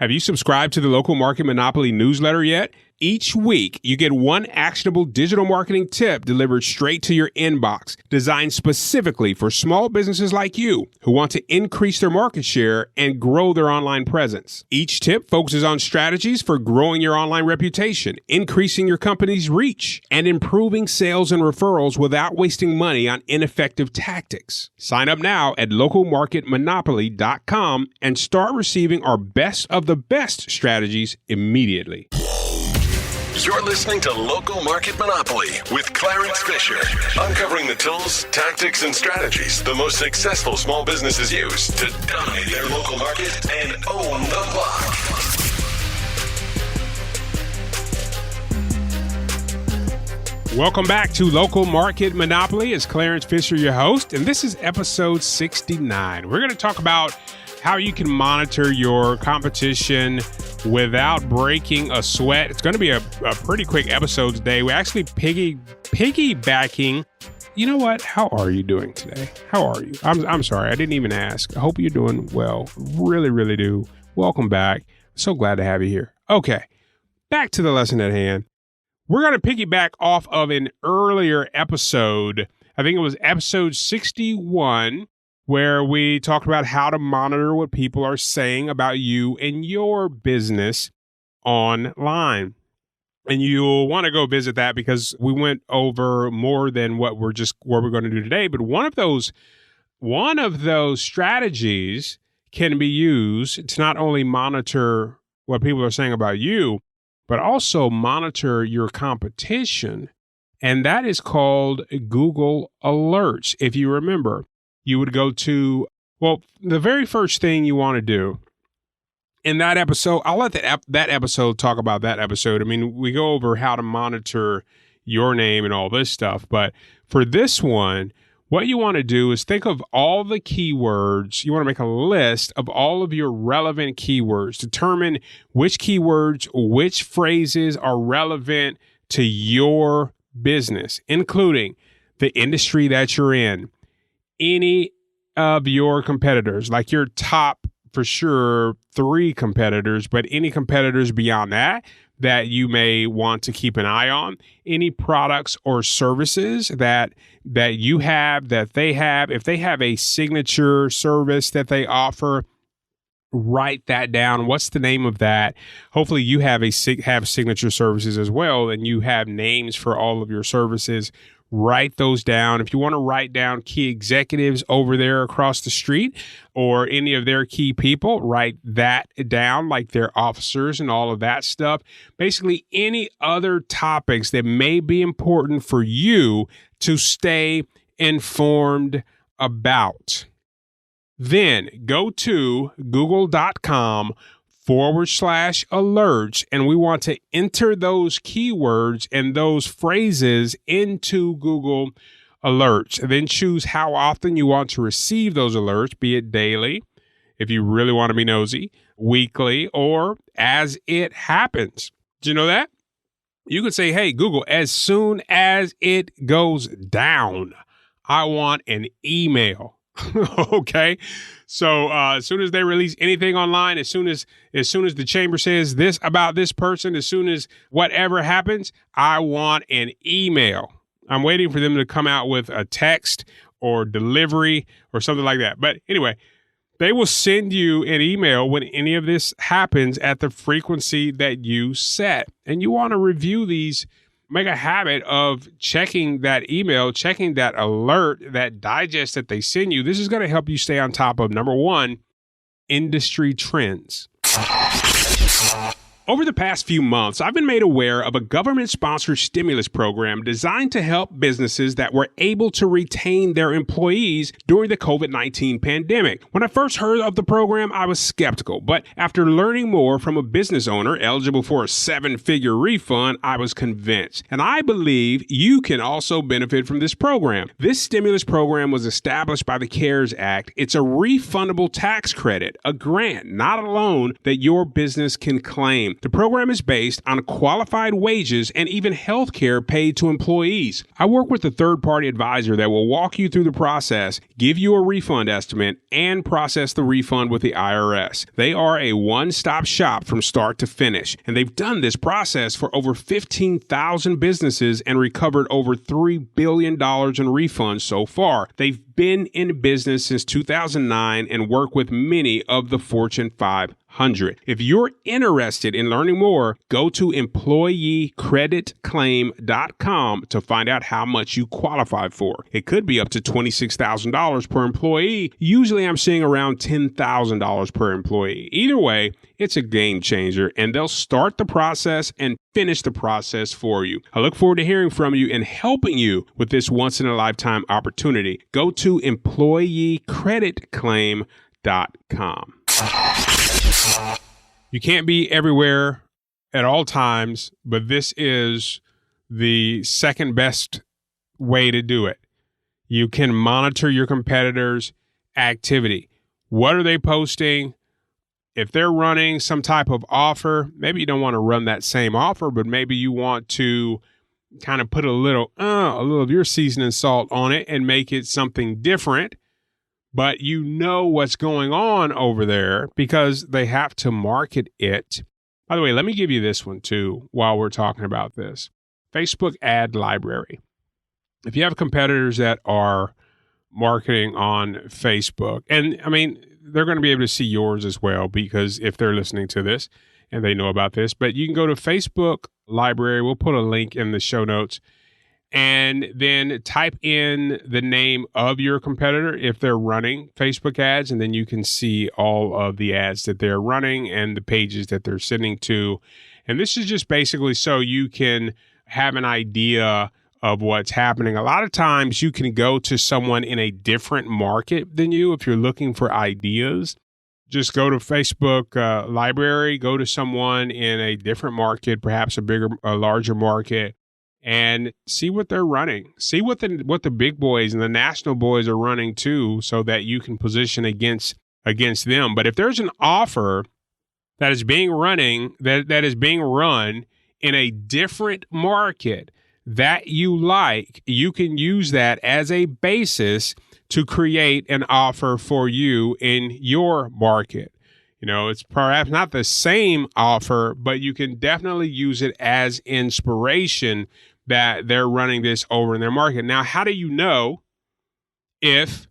Have you subscribed to the Local Market Monopoly newsletter yet? Each week, you get one actionable digital marketing tip delivered straight to your inbox, designed specifically for small businesses like you who want to increase their market share and grow their online presence. Each tip focuses on strategies for growing your online reputation, increasing your company's reach, and improving sales and referrals without wasting money on ineffective tactics. Sign up now at localmarketmonopoly.com and start receiving our best of the best strategies immediately. You're listening to Local Market Monopoly with Clarence Fisher, uncovering the tools, tactics, and strategies the most successful small businesses use to dominate their local market and own the block. Welcome back to Local Market Monopoly. It's Clarence Fisher, your host, and this is episode 69. We're going to talk about how you can monitor your competition without breaking a sweat. It's going to be a pretty quick episode today. We're actually piggybacking. You know what? How are you doing today? How are you? I'm sorry. I didn't even ask. I hope you're doing well. Really, really do. Welcome back. So glad to have you here. Okay. Back to the lesson at hand. We're going to piggyback off of an earlier episode. I think it was episode 61, where we talked about how to monitor what people are saying about you and your business online. And you'll want to go visit that because we went over more than what we're going to do today. But one of those strategies can be used to not only monitor what people are saying about you, but also monitor your competition. And that is called Google Alerts. If you remember, you would go to, the very first thing you want to do in that episode, I'll let that episode talk about that episode. I mean, we go over how to monitor your name and all this stuff. But for this one, what you want to do is think of all the keywords. You want to make a list of all of your relevant keywords. Determine which keywords, which phrases are relevant to your business, including the industry that you're in, any of your competitors, like your top, for sure, 3 competitors, but any competitors beyond that you may want to keep an eye on, any products or services that you have, that they have. If they have a signature service that they offer, write that down. What's the name of that? Hopefully you have signature services as well, and you have names for all of your services. Write those down. If you want to write down key executives over there across the street or any of their key people, write that down, like their officers and all of that stuff. Basically, any other topics that may be important for you to stay informed about. Then go to google.com/alerts, and we want to enter those keywords and those phrases into Google Alerts. And then choose how often you want to receive those alerts, be it daily, if you really want to be nosy, weekly, or as it happens. Do you know that? You could say, hey, Google, as soon as it goes down, I want an email. Okay. So as soon as they release anything online, as soon as the chamber says this about this person, as soon as whatever happens, I want an email. I'm waiting for them to come out with a text or delivery or something like that. But anyway, they will send you an email when any of this happens at the frequency that you set. And you want to review these. Make a habit of checking that email, checking that alert, that digest that they send you. This is going to help you stay on top of, number one, industry trends. Over the past few months, I've been made aware of a government-sponsored stimulus program designed to help businesses that were able to retain their employees during the COVID-19 pandemic. When I first heard of the program, I was skeptical, but after learning more from a business owner eligible for a 7-figure refund, I was convinced. And I believe you can also benefit from this program. This stimulus program was established by the CARES Act. It's a refundable tax credit, a grant, not a loan, that your business can claim. The program is based on qualified wages and even health care paid to employees. I work with a third-party advisor that will walk you through the process, give you a refund estimate, and process the refund with the IRS. They are a one-stop shop from start to finish, and they've done this process for over 15,000 businesses and recovered over $3 billion in refunds so far. They've been in business since 2009 and work with many of the Fortune 500. If you're interested in learning more, go to employeecreditclaim.com to find out how much you qualify for. It could be up to $26,000 per employee. Usually I'm seeing around $10,000 per employee. Either way, it's a game changer, and they'll start the process and finish the process for you. I look forward to hearing from you and helping you with this once-in-a-lifetime opportunity. Go to employeecreditclaim.com. You can't be everywhere at all times, but this is the second best way to do it. You can monitor your competitors' activity. What are they posting? If they're running some type of offer, maybe you don't want to run that same offer, but maybe you want to kind of put a little of your seasoning salt on it and make it something different. But you know what's going on over there because they have to market it. By the way, let me give you this one too while we're talking about this. Facebook ad library. If you have competitors that are marketing on Facebook, and I mean, they're going to be able to see yours as well because if they're listening to this and they know about this, but you can go to Facebook library. We'll put a link in the show notes and then type in the name of your competitor if they're running Facebook ads, and then you can see all of the ads that they're running and the pages that they're sending to. And this is just basically so you can have an idea of what's happening. A lot of times you can go to someone in a different market than you if you're looking for ideas. Just go to Facebook library, go to someone in a different market, perhaps a larger market, and see what they're running. See what the big boys and the national boys are running too, so that you can position against them. But if there's an offer that is being run in a different market that you like, you can use that as a basis to create an offer for you in your market. You know, it's perhaps not the same offer, but you can definitely use it as inspiration that they're running this over in their market. Now, how do you know if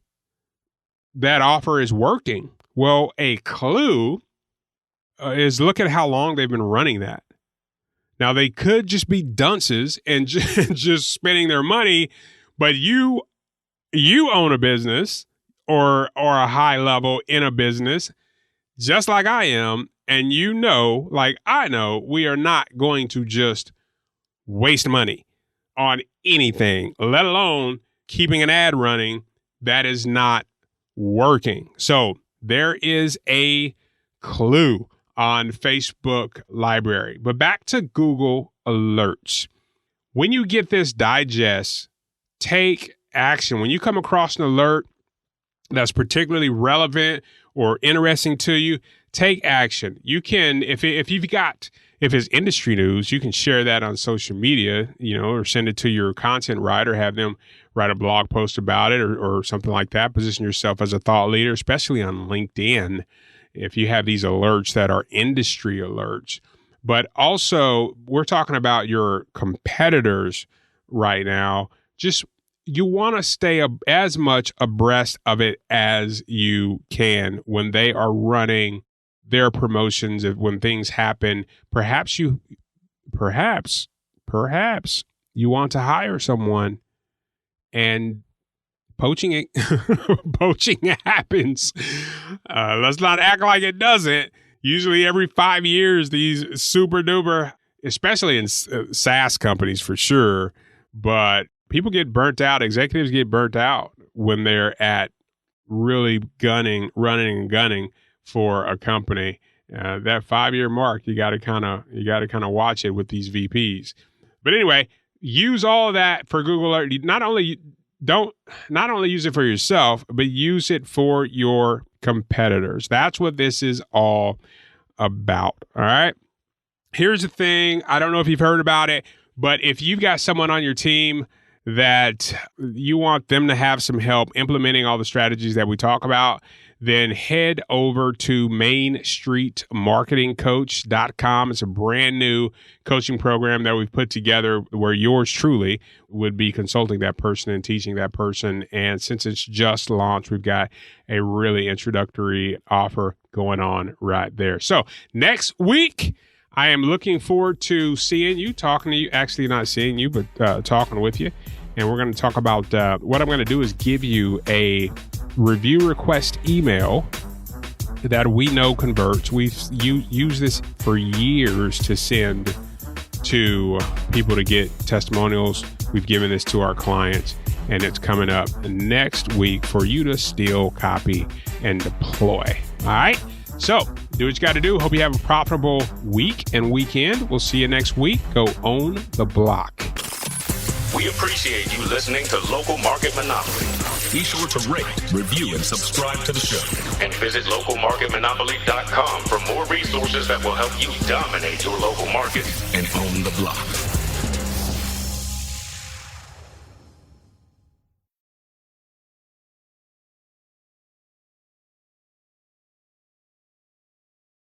that offer is working? Well, a clue is look at how long they've been running that. Now, they could just be dunces and just spending their money, but you own a business or a high level in a business, just like I am, and like I know, we are not going to just waste money on anything, let alone keeping an ad running that is not working. So there is a clue on Facebook library. But back to Google alerts. When you get this digest, take action. When you come across an alert that's particularly relevant or interesting to you, take action. You can, if it's industry news, you can share that on social media, or send it to your content writer, have them write a blog post about it or something like that. Position yourself as a thought leader, especially on LinkedIn, if you have these alerts that are industry alerts. But also, we're talking about your competitors right now. Just you want to stay as much abreast of it as you can when they are running their promotions. When things happen, perhaps you want to hire someone, and poaching happens. Let's not act like it doesn't. Usually every 5 years, these super duper, especially in SaaS companies for sure, but people get burnt out. Executives get burnt out when they're at really running and gunning for a company. That 5-year mark, you got to kind of watch it with these VPs. But anyway, use all of that for Google Alert. Not only use it for yourself, but use it for your competitors. That's what this is all about. All right. Here's the thing. I don't know if you've heard about it, but if you've got someone on your team that you want them to have some help implementing all the strategies that we talk about, then head over to mainstreetmarketingcoach.com. It's a brand new coaching program that we've put together where yours truly would be consulting that person and teaching that person. And since it's just launched, we've got a really introductory offer going on right there. So next week, I am looking forward to seeing you, talking to you, actually not seeing you, but talking with you. And we're going to talk about what I'm going to do is give you a review request email that we know converts. We've used this for years to send to people to get testimonials. We've given this to our clients, and it's coming up next week for you to steal, copy, and deploy. All right? So do what you got to do. Hope you have a profitable week and weekend. We'll see you next week. Go own the block. We appreciate you listening to Local Market Monopoly. Be sure to rate, review, and subscribe to the show. And visit localmarketmonopoly.com for more resources that will help you dominate your local market and own the block.